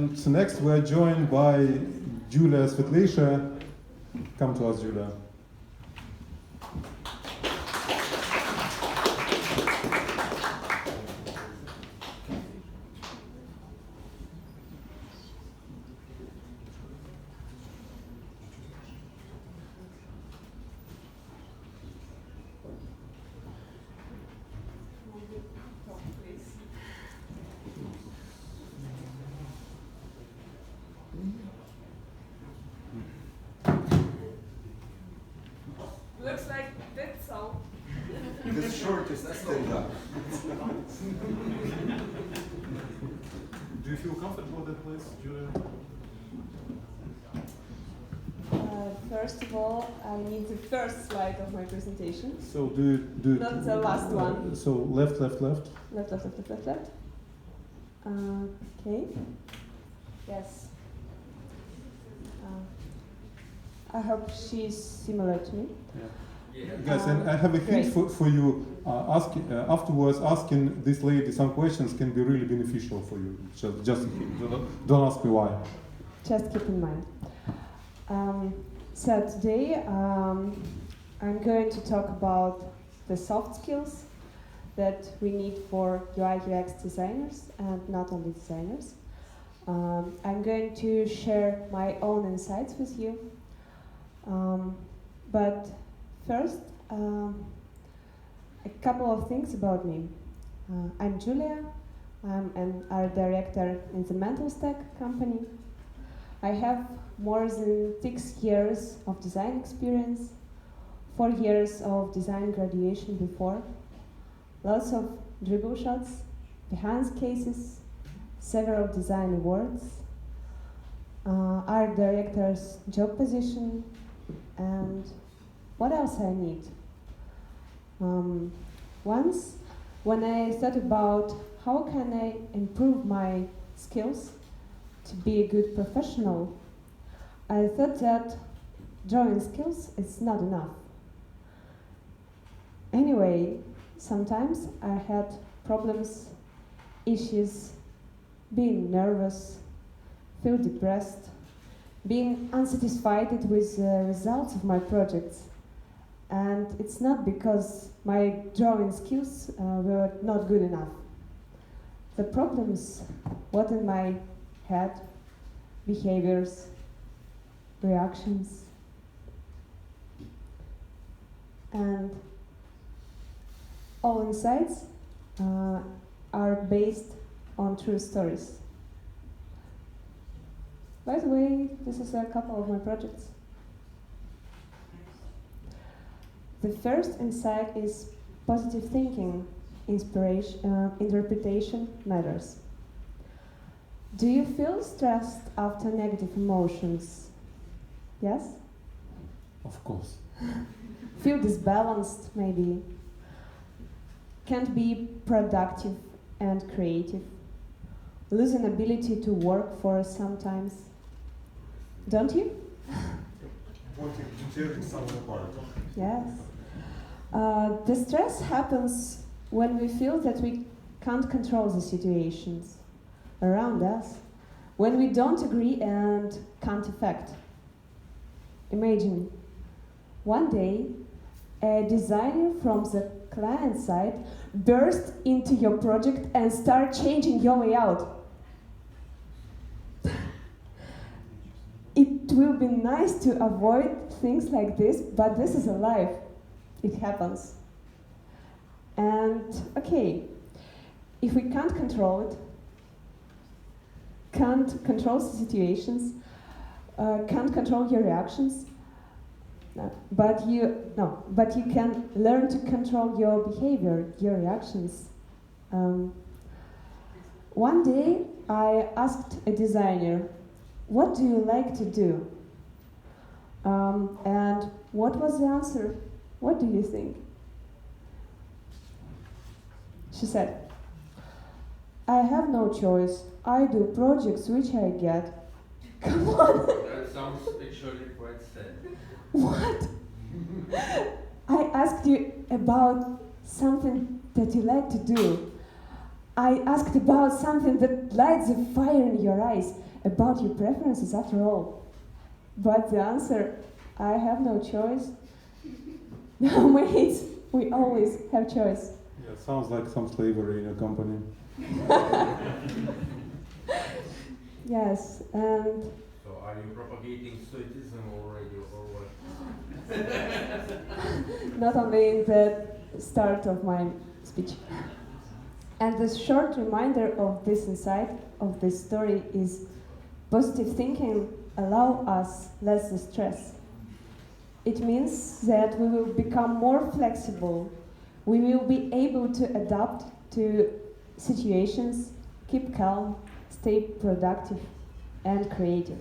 And next we're joined by Yulya Svetleyshaya. Come to us, Yulya. Looks like that's all. The shortest stand up. Do you feel comfortable in that place, Yulya? First of all, I need the first slide of my presentation. So do Not the last one. So left. Left. Okay. Yes. I hope she's similar to me. Yeah. Guys, and I have a hint for you. Afterwards, asking this lady some questions can be really beneficial for you. Just a hint. Don't ask me why. Just keep in mind. So today I'm going to talk about the soft skills that we need for UI UX designers and not only designers. I'm going to share my own insights with you. But first, a couple of things about me. I'm Yulya. I'm an art director in the Mentalstack company. I have more than 6 years of design experience, 4 years of design graduation before, lots of dribble shots, behind cases, several design awards, art director's job position, and what else I need? Once, when I thought about how can I improve my skills to be a good professional, I thought that drawing skills is not enough. Anyway, sometimes I had problems, issues, being nervous, feel depressed, being unsatisfied with the results of my projects. And it's not because my drawing skills were not good enough. The problems were in my head, behaviors, reactions. And all insights are based on true stories. By the way, this is a couple of my projects. The first insight is positive thinking, interpretation matters. Do you feel stressed after negative emotions? Yes? Of course. Feel disbalanced, maybe. Can't be productive and creative. Lose an ability to work for sometimes. Don't you? Wanting to tear yourself apart. Yes. The stress happens when we feel that we can't control the situations around us, when we don't agree and can't affect. Imagine, one day, a designer from the client side burst into your project and start changing your layout. It will be nice to avoid things like this, but this is life. It happens. And okay, if we can't control it, can't control the situations, can't control your reactions, but you can learn to control your behavior, your reactions. One day I asked a designer, what do you like to do? And what was the answer? What do you think? She said, I have no choice. I do projects which I get. Come on. That sounds actually quite sad. What? I asked you about something that you like to do. I asked about something that lights a fire in your eyes, about your preferences after all. But the answer, I have no choice. No, mates, we always have choice. Yeah, sounds like some slavery in a company. Yes, and So are you propagating stoicism already or what? not only in the start of my speech. And the short reminder of this insight of this story is positive thinking allow us less stress. It means that we will become more flexible. We will be able to adapt to situations, keep calm, stay productive and creative.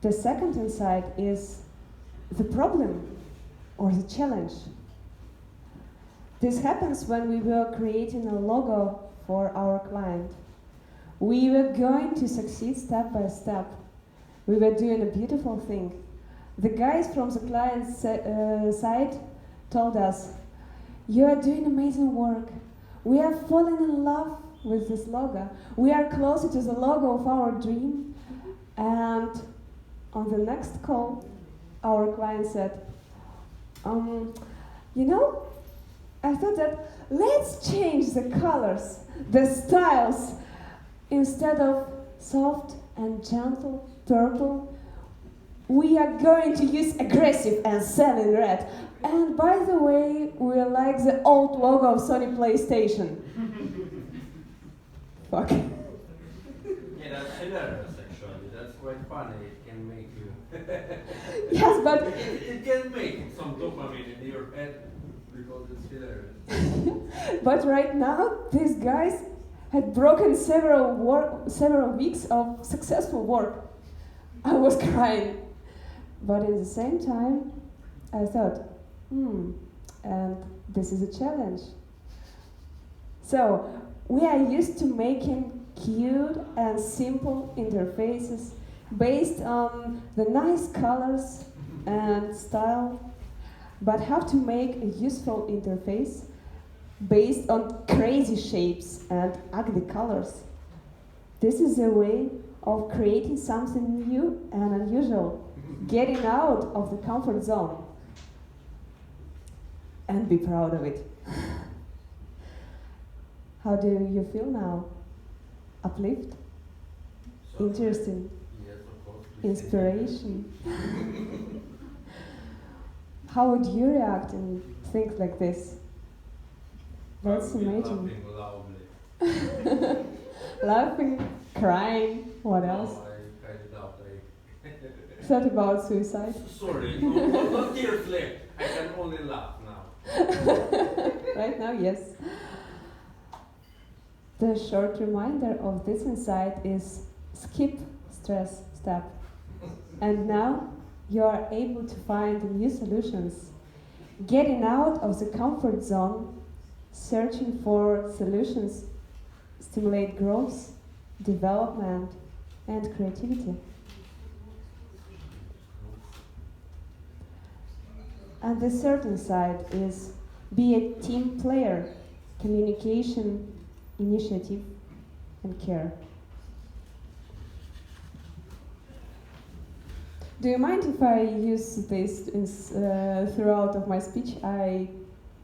The second insight is the problem or the challenge. This happens when we were creating a logo for our client. We were going to succeed step by step. We were doing a beautiful thing. The guys from the client's side told us, "You are doing amazing work. We are falling in love with this logo. We are closer to the logo of our dream." And on the next call, our client said, "You know, I thought that let's change the colors, the styles. Instead of soft and gentle purple, we are going to use aggressive and selling red. And by the way, we like the old logo of Sony PlayStation." Fuck. Yeah, that's hilarious actually. That's quite funny. It can make you. Yes, but it can make some dopamine in your head because it's hilarious. but right now, these guys had broken several weeks of successful work. I was crying. But at the same time, I thought, and this is a challenge. So, we are used to making cute and simple interfaces based on the nice colors and style, but how to make a useful interface based on crazy shapes and ugly colors. This is a way of creating something new and unusual, getting out of the comfort zone. And be proud of it. How do you feel now? Uplift? So, Interesting? yes, of course. Inspiration? How would you react and think like this? That's amazing. Laughing loudly. Laughing, crying, what else? No, I kind of like. Thought about suicide? Sorry, no tears left. I can only laugh now. Right now, yes. The short reminder of this insight is skip stress step. And now you are able to find new solutions. Getting out of the comfort zone, searching for solutions, stimulate growth, development, and creativity. And the third insight is be a team player, communication, initiative, and care. Do you mind if I use this throughout of my speech? I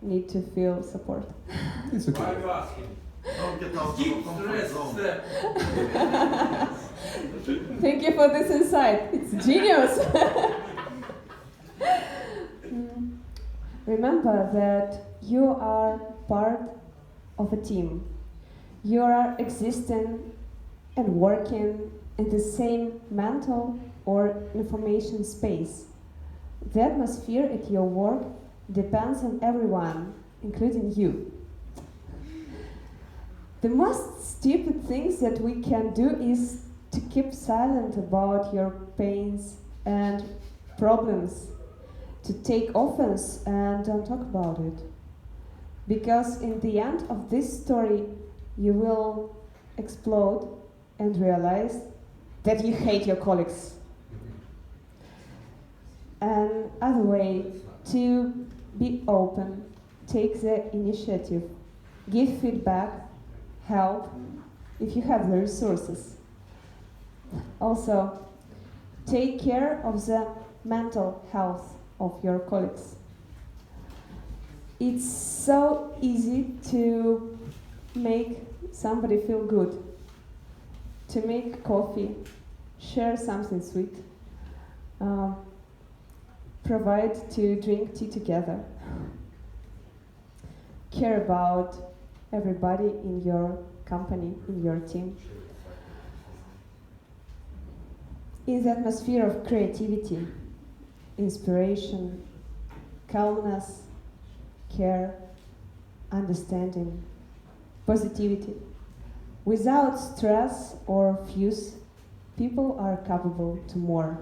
need to feel support. It's Why are okay. you asking? Don't get out of Keep your comfort stress zone. step. Thank you for this insight. It's genius. Remember that you are part of a team. You are existing and working in the same mental or information space. The atmosphere at your work depends on everyone, including you. The most stupid things that we can do is to keep silent about your pains and problems, to take offense and don't talk about it. Because in the end of this story, you will explode and realize that you hate your colleagues. Another way to be open, take the initiative, give feedback, help, if you have the resources. Also, take care of the mental health of your colleagues. It's so easy to make somebody feel good, to make coffee, share something sweet, provide to drink tea together, care about everybody in your company, in your team. In the atmosphere of creativity, inspiration, calmness, care, understanding, positivity. Without stress or fuss, people are capable to more.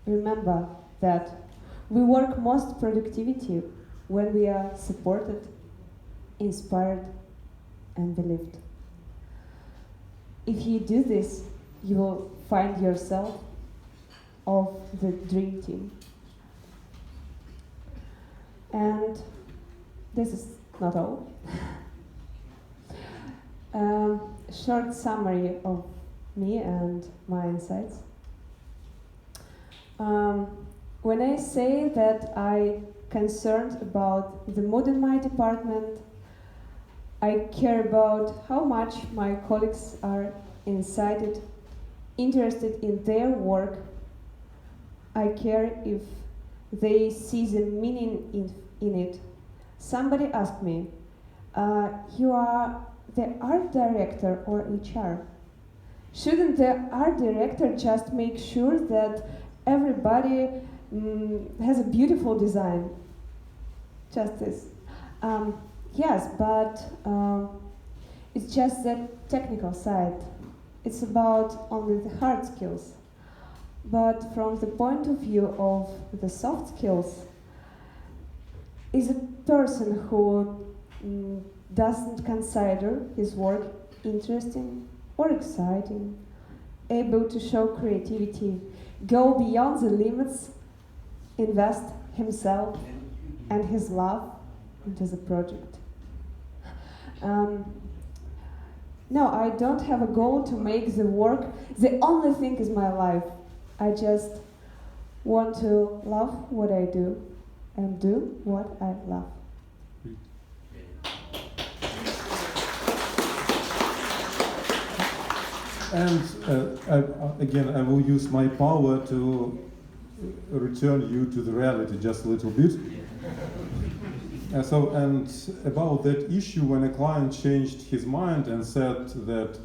Remember that we work most productivity when we are supported, inspired, and believed. If you do this, you will find yourself of the dream team. And this is not all. Short summary of me and my insights. When I say that I'm concerned about the mood in my department, I care about how much my colleagues are excited, interested in their work. I care if they see the meaning in it. Somebody asked me, you are the art director or HR? Shouldn't the art director just make sure that everybody has a beautiful design? Just this. Yes, but it's just the technical side. It's about only the hard skills. But from the point of view of the soft skills, is a person who doesn't consider his work interesting or exciting, able to show creativity, go beyond the limits, invest himself and his love into the project. No, I don't have a goal to make the work the only thing is my life. I just want to love what I do and do what I love. And again, I will use my power to return you to the reality just a little bit. And about that issue, when a client changed his mind and said that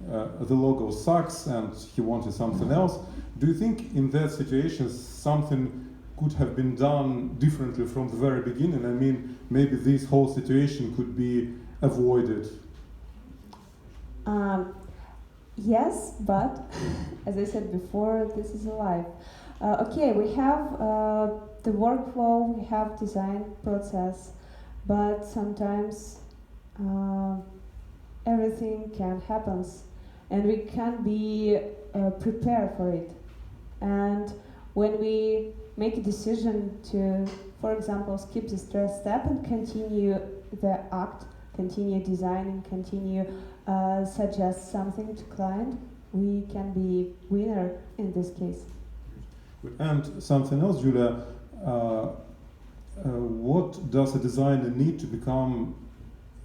the logo sucks and he wanted something else, do you think in that situation something could have been done differently from the very beginning? I mean, maybe this whole situation could be avoided. Yes, but as I said before, this is a life. Okay, we have the workflow, we have design process, but sometimes everything can happen and we can't be prepared for it. And when we make a decision to, for example, skip the stress step and continue the act, continue designing, continue suggest something to client, we can be winner in this case. And something else, Yulya, what does a designer need to become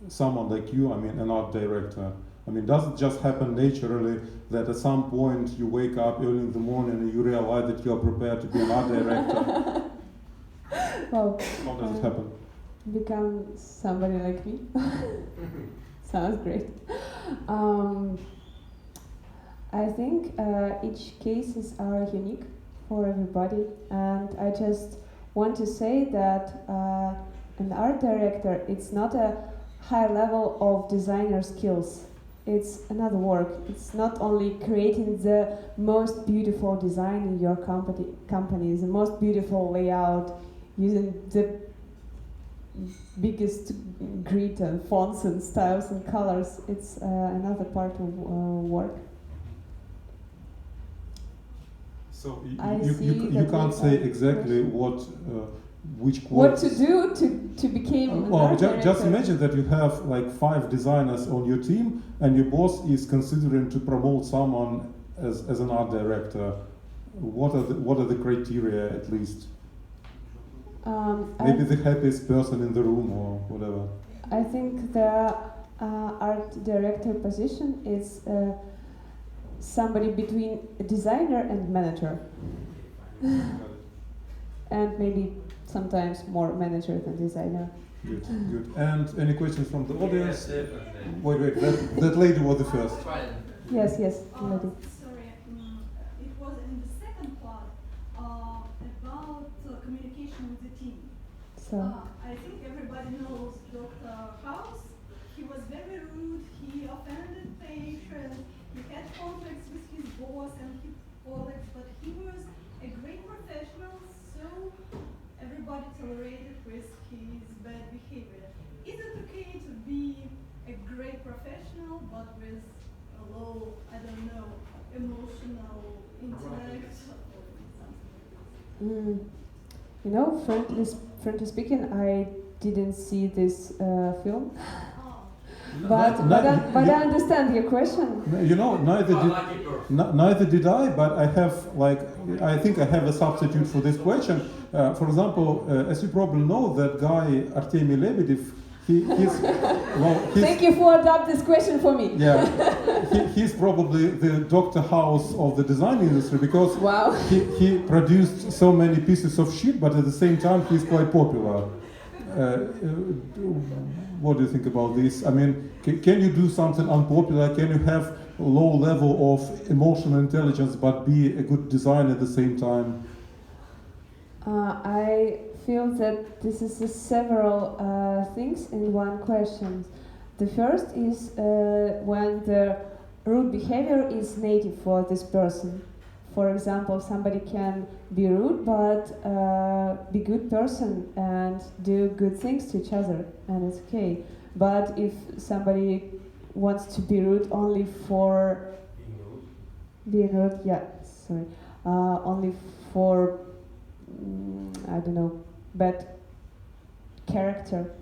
someone like you, I mean, an art director? I mean, does it just happen naturally that at some point you wake up early in the morning and you realize that you are prepared to be an art director? Well, how does it happen? Become somebody like me. Sounds great. I think each cases are unique for everybody, and I just want to say that an art director, it's not a high level of designer skills. It's another work. It's not only creating the most beautiful design in your company, the most beautiful layout, using the biggest grid and fonts and styles and colors. It's another part of work. So I you see that can't we say are exactly push- which what to qualities. do to become an Well, art just director. imagine that you have like 5 designers on your team, and your boss is considering to promote someone as an art director. What are the criteria at least? Maybe the happiest person in the room or whatever. I think the art director position is somebody between a designer and manager, and maybe sometimes more manager than designer. Good, good. And any questions from the audience? Yes, definitely. Wait, that lady was the first. Fine. Yes, lady. Sorry, it was in the second part about communication with the team. So I think everybody knows Dr. House. He was very rude, he offended patients, he had conflicts with his boss and his colleagues, but he was a great professional, so everybody tolerated with his bad behavior. Is it okay to be a great professional but with a low, I don't know, emotional intellect? You know, frankly speaking, I didn't see this film, but I understand your question. You know, neither did I, but I think I have a substitute for this question. For example, as you probably know, that guy Artemy Lebedev, Thank you for adopting this question for me. Yeah, he's probably the Dr. House of the design industry because Wow. he produced so many pieces of shit, but at the same time he's quite popular. What do you think about this? I mean, can you do something unpopular? Can you have a low level of emotional intelligence but be a good designer at the same time? I feel that this is several things in one question. The first is when the rude behavior is native for this person. For example, somebody can be rude but be good person and do good things to each other, and it's okay. But if somebody wants to be rude only for being rude, yeah, sorry, only for I don't know, bad character,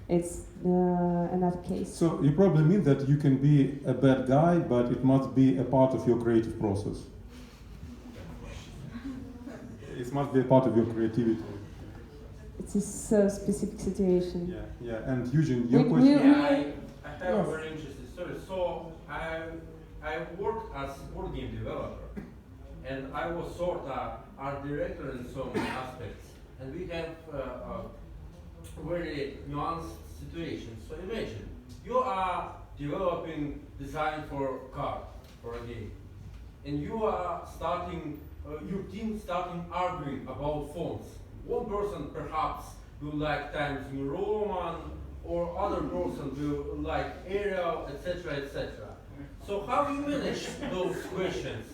it's another case. So you probably mean that you can be a bad guy, but it must be a part of your creative process. It must be a part of your creativity. It's a so specific situation. Yeah, yeah. And Eugene, your question. Yeah, I have Yes. a very interesting story. So I worked as board game developer, and I was sort of art director in some aspects. And we have a very nuanced situation. So imagine you are developing design for a car, for a game, and you are starting your team starting arguing about fonts. One person perhaps will like Times New Roman, or other person will like Arial, etc., etc. So how do you manage those questions?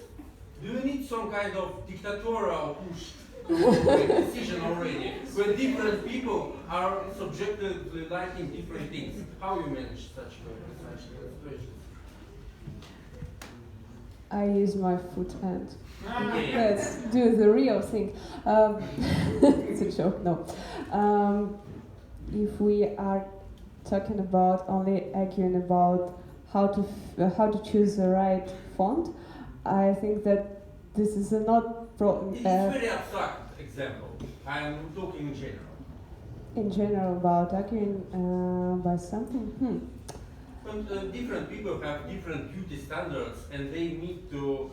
Do you need some kind of dictatorial push to make a decision already, when different people are subjectively liking different things? How you manage such situations? I use my foot and Okay. let's do the real thing. It's a joke, no. If we are talking about only arguing about how to choose the right font, I think that this is a not problem. It's a very abstract example. I am talking in general. In general, about arguing about something. But different people have different beauty standards, and they need to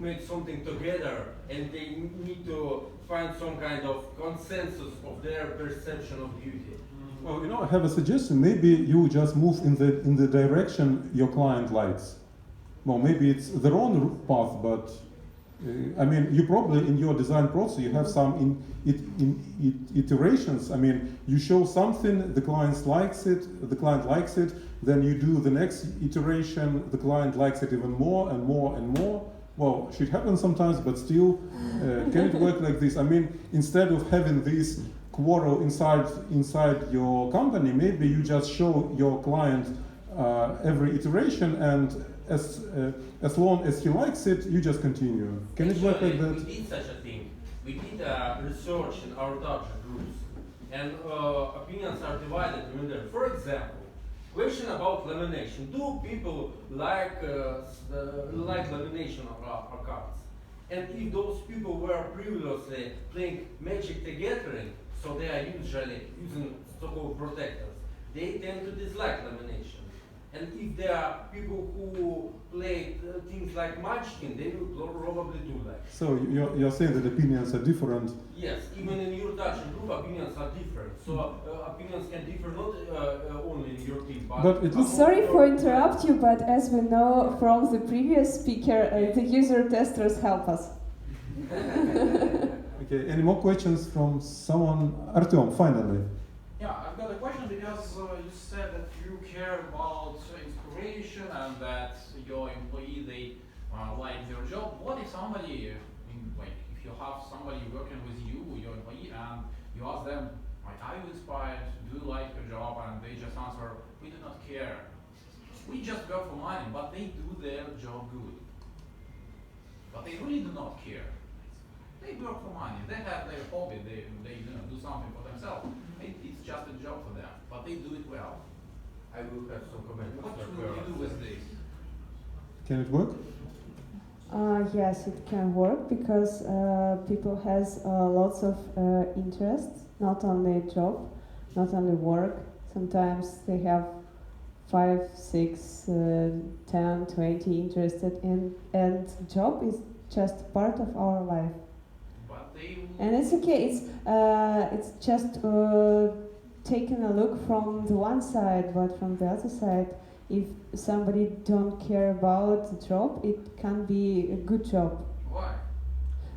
make something together, and they need to find some kind of consensus of their perception of beauty. Well, you know, I have a suggestion. Maybe you just move in the direction your client likes. Well, maybe it's the wrong path, but I mean, you probably in your design process you have some iterations. I mean, you show something, the client likes it, then you do the next iteration, the client likes it even more and more and more. Well, shit happens sometimes, but still, can it work like this? I mean, instead of having this quarrel inside your company, maybe you just show your client every iteration, and as long as he likes it, you just continue. Can it work like Actually, that? we did such a thing. We did research in our target groups, and opinions are divided in there. For example, question about lamination. Do people like lamination of our cards? And if those people were previously playing Magic the Gathering, so they are usually using so-called protectors, they tend to dislike lamination. And if there are people who play things like Munchkin, they will probably do that. So you're saying that opinions are different. Yes, even in your target group, opinions are different. So opinions can differ not only in your team, But it looks- Sorry for interrupt you, but as we know from the previous speaker, the user testers help us. Okay, any more questions from someone? Artyom, finally. Yeah, I've got a question because you said that you care about inspiration and that your employee, they like their job. What if somebody, if you have somebody working with you, your employee, and you ask them, like, are you inspired? Do you like your job? And they just answer, we do not care. We just work for money, but they do their job good. But they really do not care. They work for money. They have their hobby. They do something for themselves. It's just a job for them, but they do it well. I will have some comments. What will you do with this? Can it work? Yes, it can work because people has lots of interests, not only job, not only work. Sometimes they have 5, 6, 10, 20 interested in, and job is just part of our life. But they And it's okay. It's just taking a look from the one side, but from the other side, if somebody don't care about the job, it can be a good job. Why?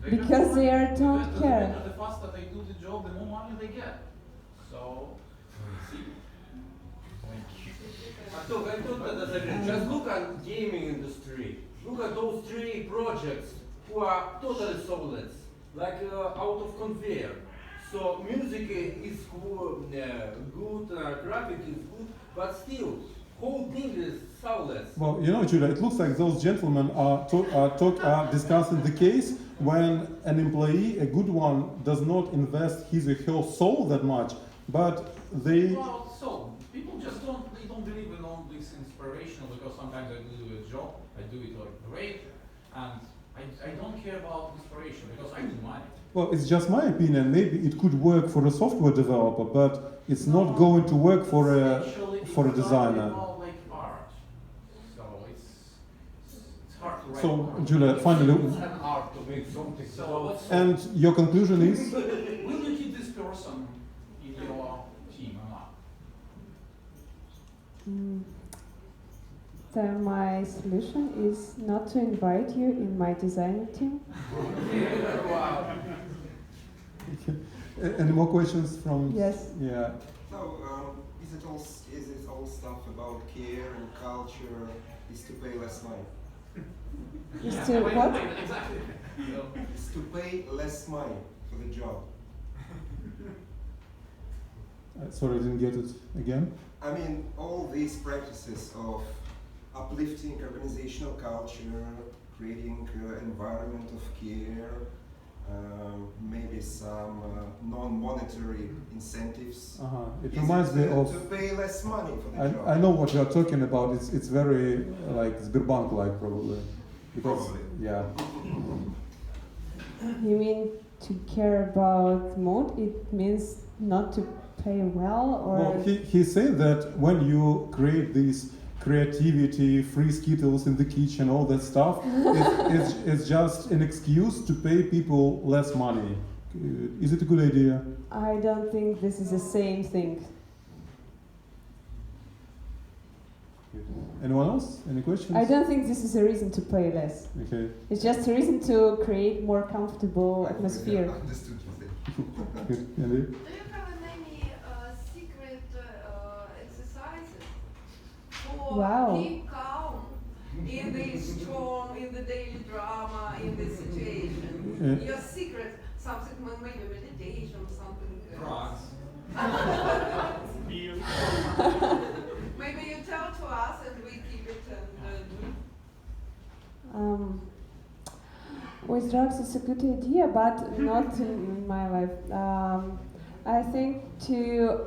Because they are don't care. The faster they do the job, the more money they get. So, see. I totally disagree. Just look at gaming industry. Look at those 3 projects who are totally soulless, like out of conveyor. So music is good, graphic is good, but still, whole thing is soulless. Well, you know, Julia, it looks like those gentlemen are discussing the case when an employee, a good one, does not invest his or her soul that much, but they. Well, so people just don't believe in all this inspirational because sometimes I do a job, I do it like great, and I don't care about inspiration because I need money. Well, it's just my opinion. Maybe it could work for a software developer, but it's not going to work for a designer. About, like art, so it's hard to write. So, art. Julia, finally, It's an art to make something. So and your conclusion is? will you keep this person in your team or not? So my solution is not to invite you in my design team. Wow. Any more questions from? Yes. Yeah. So, is it all stuff about care and culture? Is to pay less money? Is Yeah, to wait, what? exactly. So, Is to pay less money for the job? Sorry, I didn't get it again. I mean, all these practices of uplifting organizational culture, creating environment of care, maybe some non-monetary incentives. It Is reminds me of. to pay less money for the job. I know what you are talking about. It's very like Sberbank-like probably. Because, Probably. yeah. You mean to care about mood? It means not to pay well, or Well, he's saying that when you create these creativity, free skittles in the kitchen, all that stuff, it's just an excuse to pay people less money. Is it a good idea? I don't think this is the same thing. Anyone else? Any questions? I don't think this is a reason to pay less. Okay. It's just a reason to create more comfortable atmosphere. Yeah, understood you say. Good. Andy? Do you have any secret exercises for Wow. keep calm in the storm, in the daily drama, in this situation? Your secret, something maybe meditation, something else. Maybe you tell to us and we keep it and do. with drugs is a good idea, but not in my life. I think to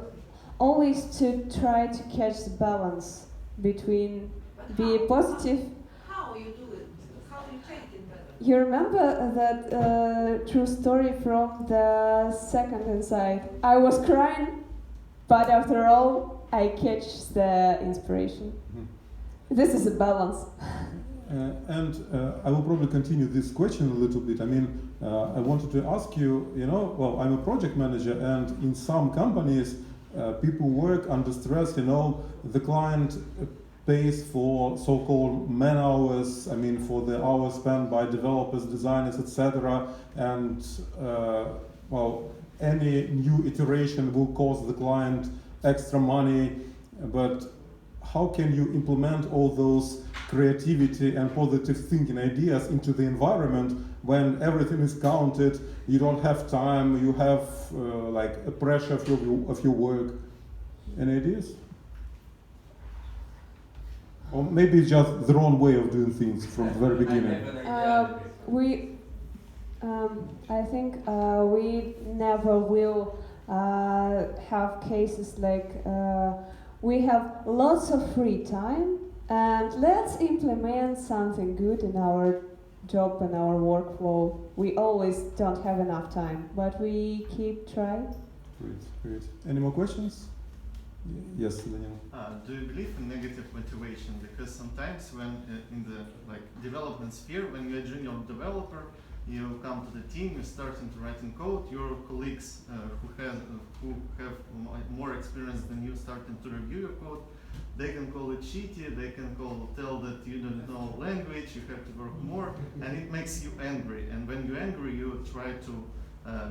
always to try to catch the balance between But be how? positive. How you do it? How you take it better? You remember that true story from the second inside? I was crying, but after all, I catch the inspiration. This is a balance. I will probably continue this question a little bit. I mean, I wanted to ask you, well, I'm a project manager, and in some companies, people work under stress, the client pays for so-called man hours, I mean, for the hours spent by developers, designers, etc. And, well, any new iteration will cost the client extra money, but how can you implement all those creativity and positive thinking ideas into the environment when everything is counted, you don't have time, you have like a pressure of your work? Any ideas? Or maybe it's just the wrong way of doing things from the very beginning. I think we never will have cases like we have lots of free time and let's implement something good in our job and our workflow. We always don't have enough time, but we keep trying. Great. Any more questions? Yes, Daniel. Do you believe in negative motivation? Because sometimes when in the development sphere, when you're a junior developer, you come to the team, you start into writing code, your colleagues who have more experience than you starting to review your code, they can call it cheaty, they can tell that you don't know language, you have to work more, and it makes you angry. And when you're angry, you try to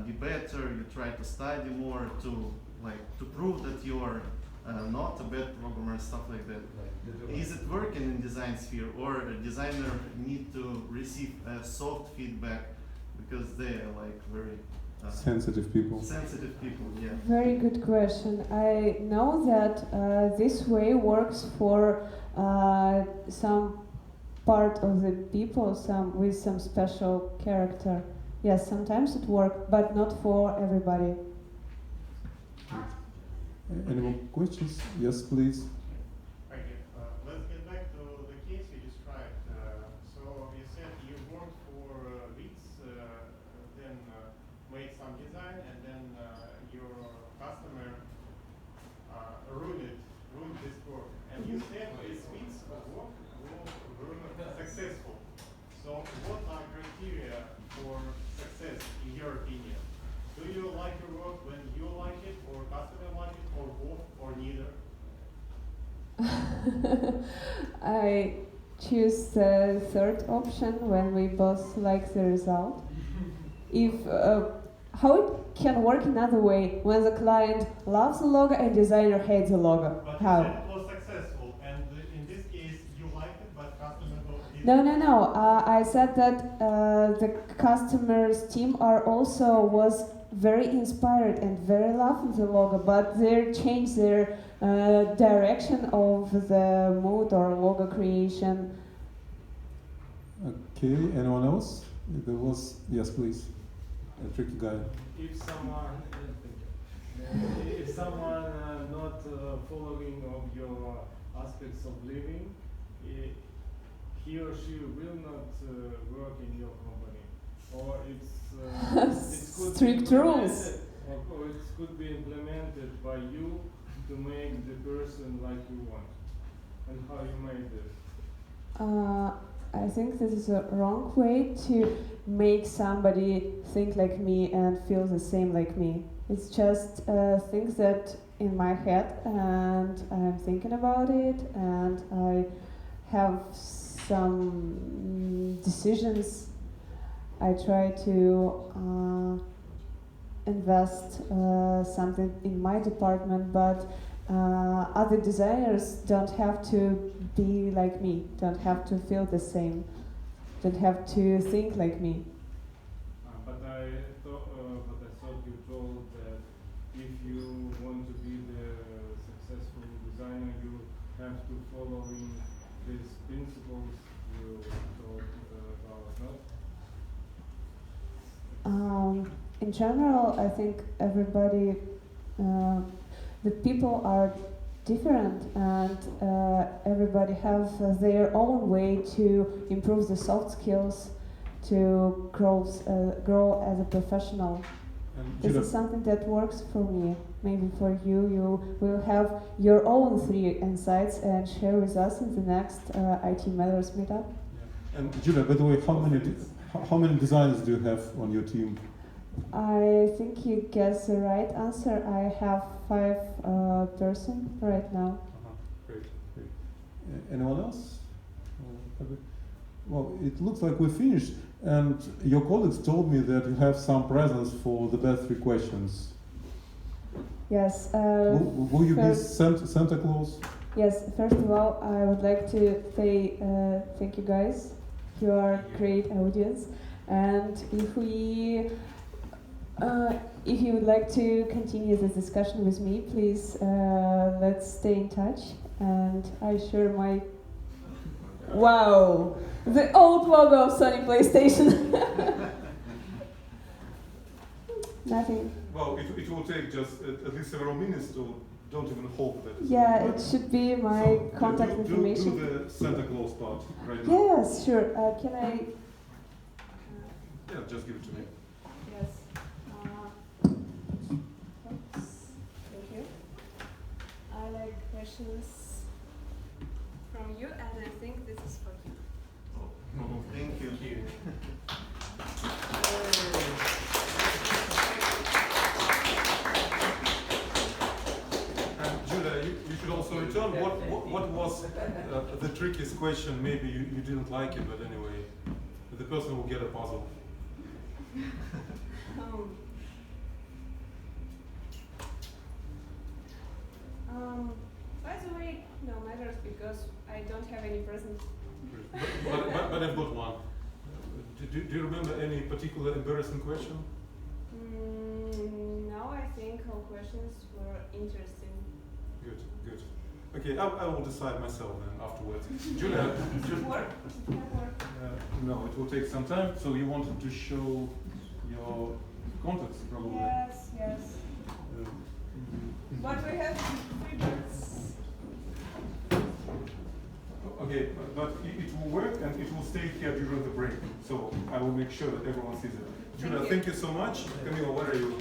be better, you try to study more, to prove that you are not a bad programmer, stuff like that. Is it working in design sphere, or a designer need to receive soft feedback because they are very sensitive people? Sensitive people, yeah. Very good question. I know that this way works for some part of the people, with some special character. Yes, sometimes it works, but not for everybody. Any more questions? Yes, please. Thank you. Let's get back to the case you described. So you said you worked for weeks, then made some design, and then your customer ruined this work. And you said these weeks of work were successful. So what are criteria for success in your opinion? Do you like your work when you like it, or customer like it, or both, or neither? I choose the third option when we both like the result. If how it can work another way when the client loves the logo and designer hates the logo. But How? you said it was successful, and in this case you liked it, but customer didn't. No. I said that the customers' team was very inspired and very loving the logo, but they changed their direction of the mood or logo creation. Okay, anyone else? Yes, please. A tricky guy. If someone not following of your aspects of living, he or she will not work in your company, or it could Strict be rules. or it could be implemented by you to make the person like you want. And how you made this? I think this is a wrong way to make somebody think like me and feel the same like me. It's just things that in my head, and I'm thinking about it, and I have some decisions. I try to invest something in my department, but other designers don't have to be like me, don't have to feel the same, don't have to think like me. But I thought you told that if you want to be the successful designer, you have to follow in these principles you told about, not? In general, I think everybody, the people are different, and everybody have their own way to improve the soft skills, to grow as a professional. And This Julia, is something that works for me. Maybe for you, you will have your own 3 insights and share with us in the next IT Matters meetup. and Julia, by the way, how many designers do you have on your team? I think you guessed the right answer. I have 5 person right now. Great. Anyone else? Well, it looks like we're finished. And your colleagues told me that you have some presents for the best 3 questions. Yes. Will you be Santa Claus? Yes. First of all, I would like to say thank you guys. You are a great audience. And if you would like to continue this discussion with me, please let's stay in touch. And I share my wow, the old logo of Sony PlayStation. Nothing. Well, it will take just at least several minutes, so don't even hope that it's Yeah, right. it should be my contact information. Do the Santa Claus part right now. Yes, sure. Can I? Yeah, just give it to me. Yes. Oops. Thank you. I like questions from you, and I think this is for you. Thank you. And Julia, you should also return. What was the trickiest question? Maybe you didn't like it, but anyway, the person will get a puzzle. By the way, no matters because I don't have any presents. But I've got one. Do you remember any particular embarrassing question? No, I think all questions were interesting. Good. Okay, I will decide myself then afterwards. Julia, no, it will take some time. So you wanted to show your contacts, probably. Yes. But we have 3 birds. Okay, but it will work and it will stay here during the break. So I will make sure that everyone sees it. Julia, thank you so much. Camila, where are you?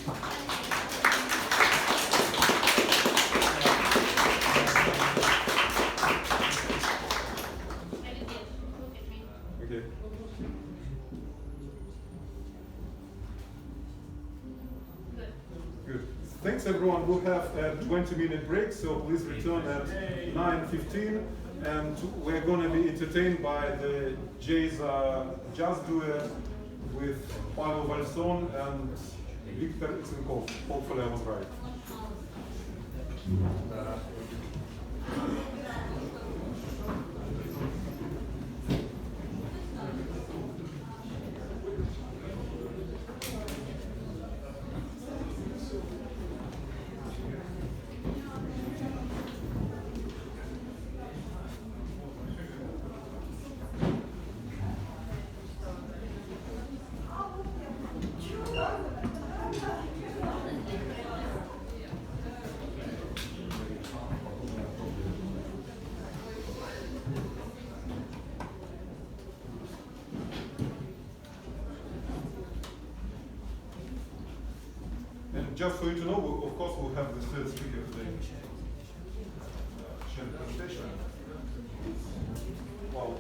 Okay. Good. Thanks everyone. We'll have a 20-minute break, so please return at 9:15. And we're going to be entertained by the jazz duet with Pavel Valson and Viktor Itsenkov. Hopefully I was right. And just for you to know, of course, we'll have the third speaker today. Share the presentation. Well,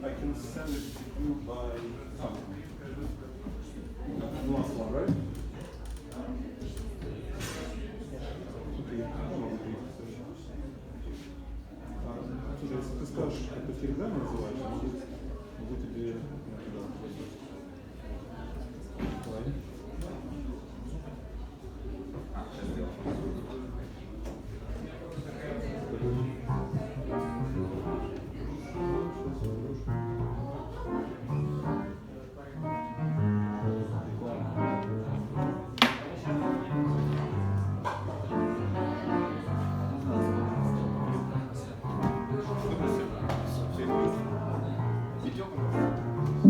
I can send it to you by the last one, right? Ты скажешь, это TEDex называется, могу тебе Идем.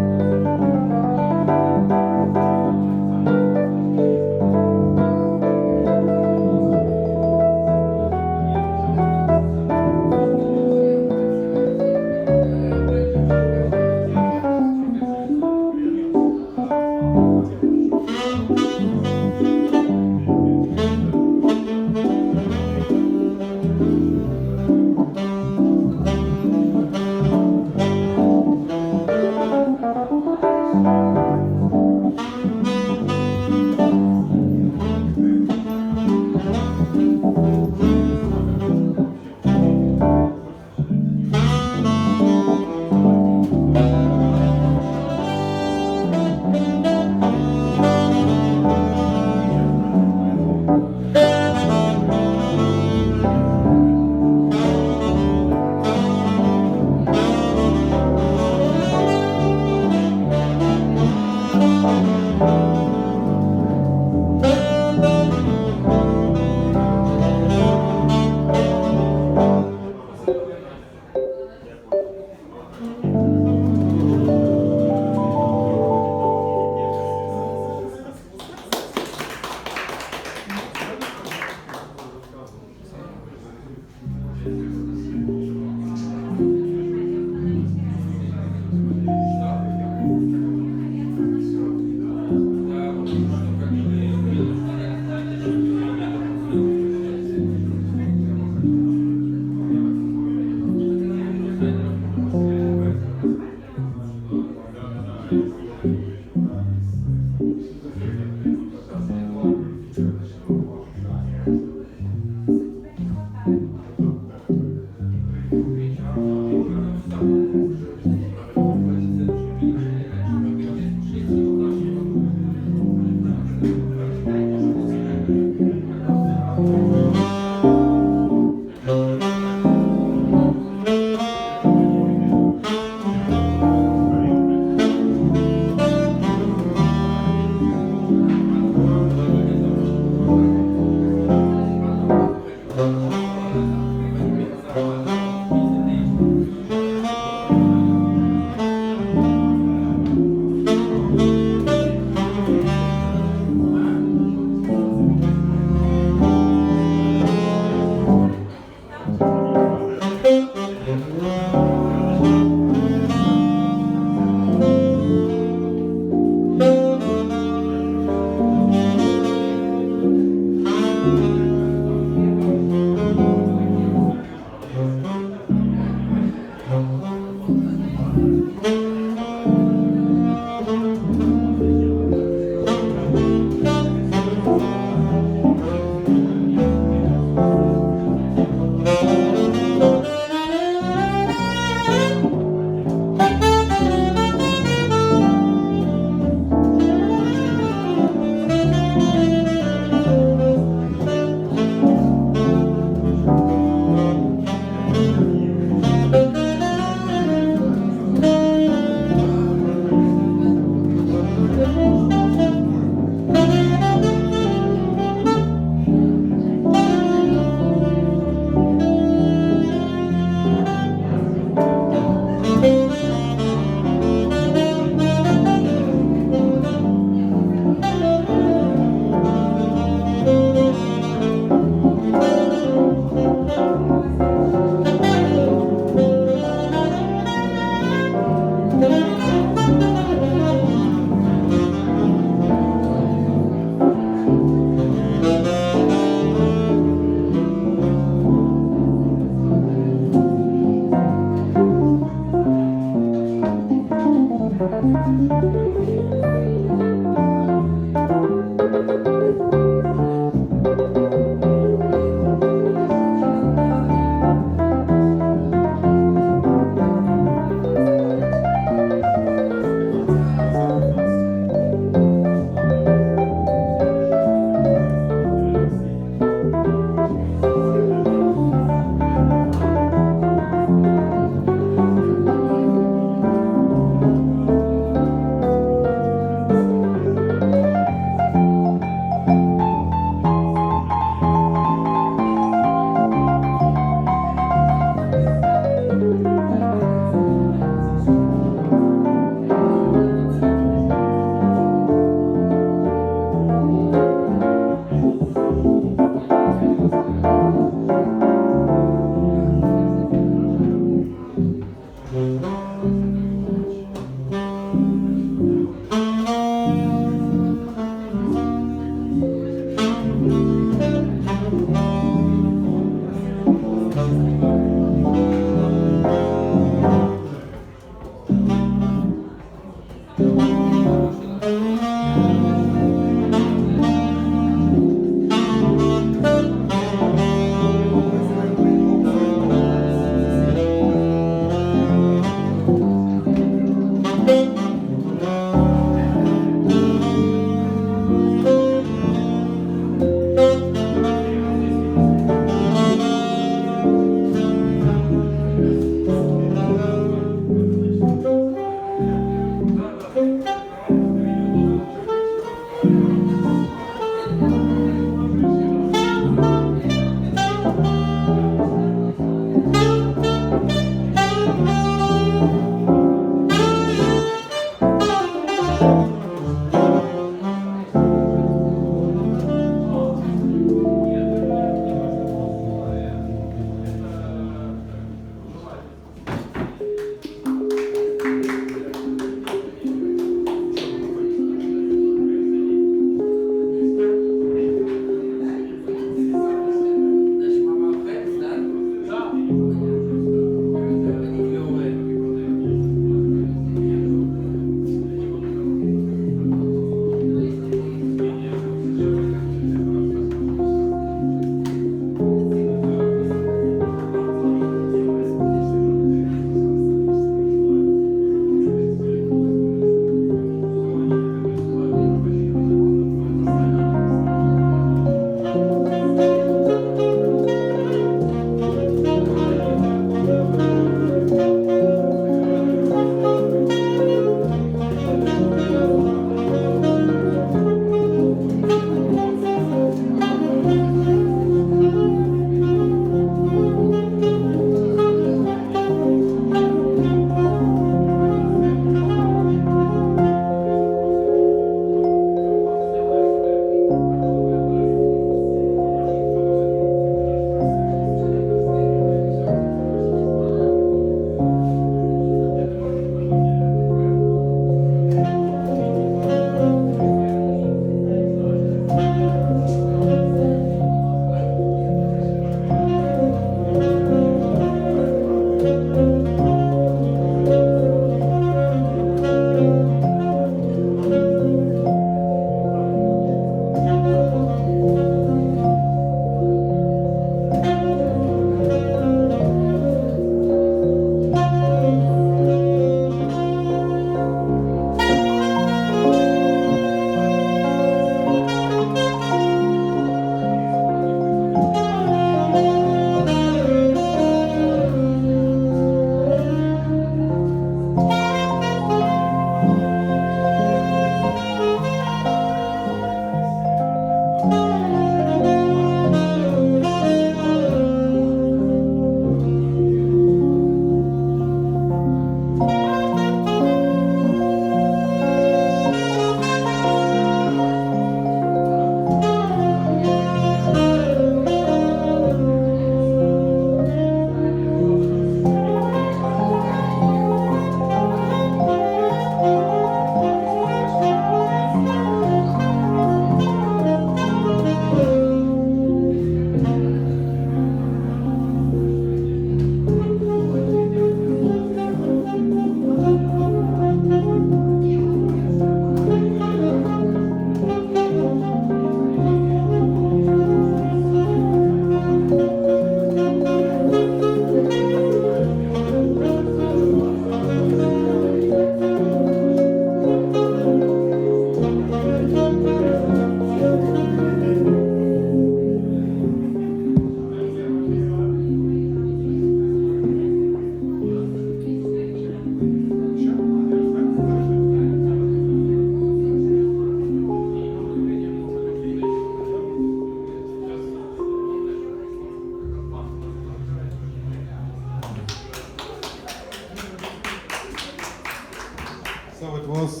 was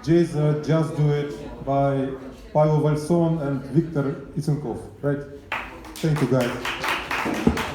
Just Do It by Pavel Valson and Viktor Itsenkov, right? Thank you, guys.